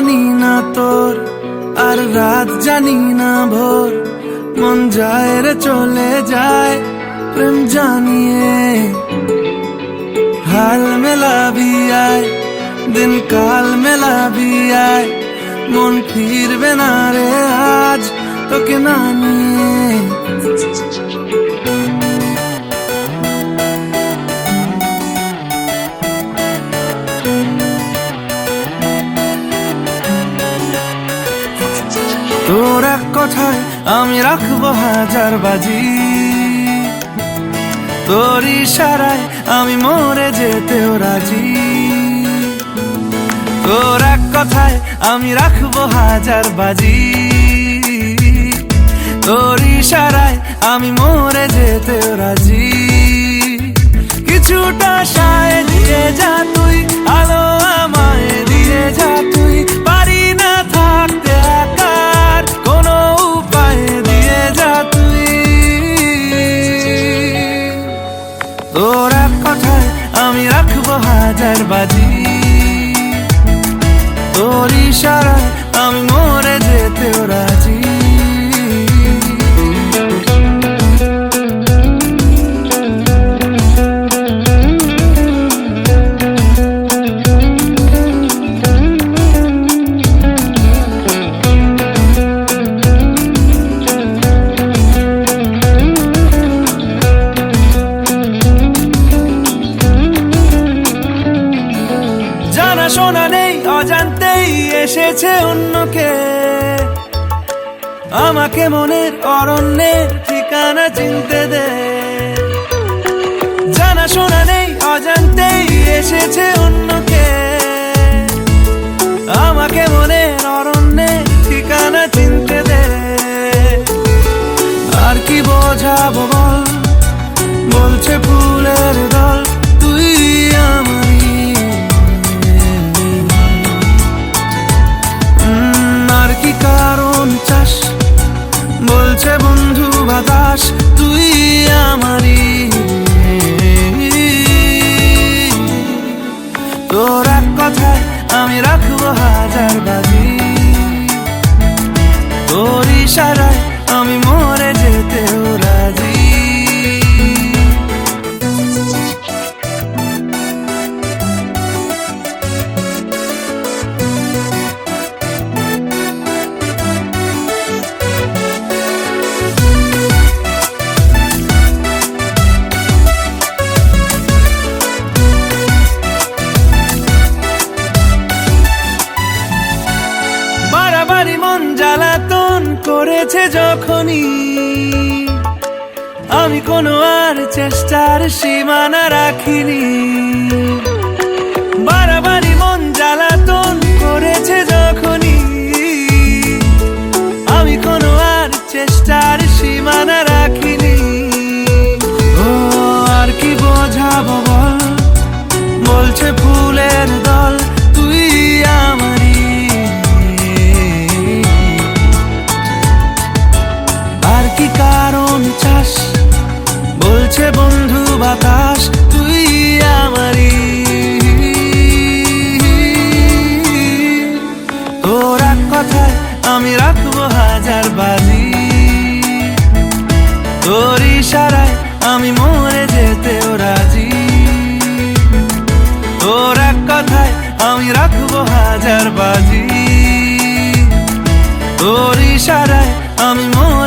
জানি না তোর, আর রাত জানি না ভোর, মন যায় রে চলে যায় প্রেম জানিয়ে। हाल मेला भी आए दिन काल मेला भी आए, मन फिरबे ना रे आज তোকে না নিয়ে। তোর এক কথায় আমি রাখবো হাজার বাজি, তোর ইশারায় আমি মরে যেতেও রাজি। তোর এক কথায় আমি রাখবো হাজার বাজি, তোর ইশারায় আমি মরে যেতেও রাজি। কিছুটা সায় দিয়ে যা তুই, আলো আমায় দিয়ে যা তুই, পারি না থাকতে একার কোনো উপায় দিয়ে যা তুই। তোর এক কথায় আমি রাখবো হাজার বাজি, তোর ইশারায় আমি মরে যেতেও রাজি। শোনা নেই অজান্তেই এসেছে অন্যকে, আমাকে মনের অরণ্যের ঠিকানা চিনতে দে। জানা শোনা নেই অজান্তেই এসেছে অন্যকে, আমাকে মনের অরণ্যের ঠিকানা চিনতে দে। আর কি বোঝাবো বল, বলছে ফুলের দল তুই আমারই। কি কারণ চাস, বলছে বন্ধু বাতাস তুই আমারই। তোর এক কথায় আমি রাখবো হাজার বাজি, তোর ইশারায় আমি মরে যেতেও রাজি। মন জ্বালাতন করেছে যখনই, আমি কোনো আর চেষ্টার সীমানা রাখিনি। বারবারই মন জ্বালাতন করেছে যখনই, আমি কোনো আর চেষ্টার সীমানা রাখিনি। ও আর কি বোঝাবো বল, বলছে ফুলের দল তুই আমারই। কি কারণ চাস, বলছে বন্ধু বাতাস তুই আমারই। তোর এক কথায় আমি রাখবো হাজার বাজি, তোর ইশারায় আমি মরে যেতেও রাজি। তোর এক কথায় আমি রাখবো হাজার বাজি, তোর ইশারায় আমি মরে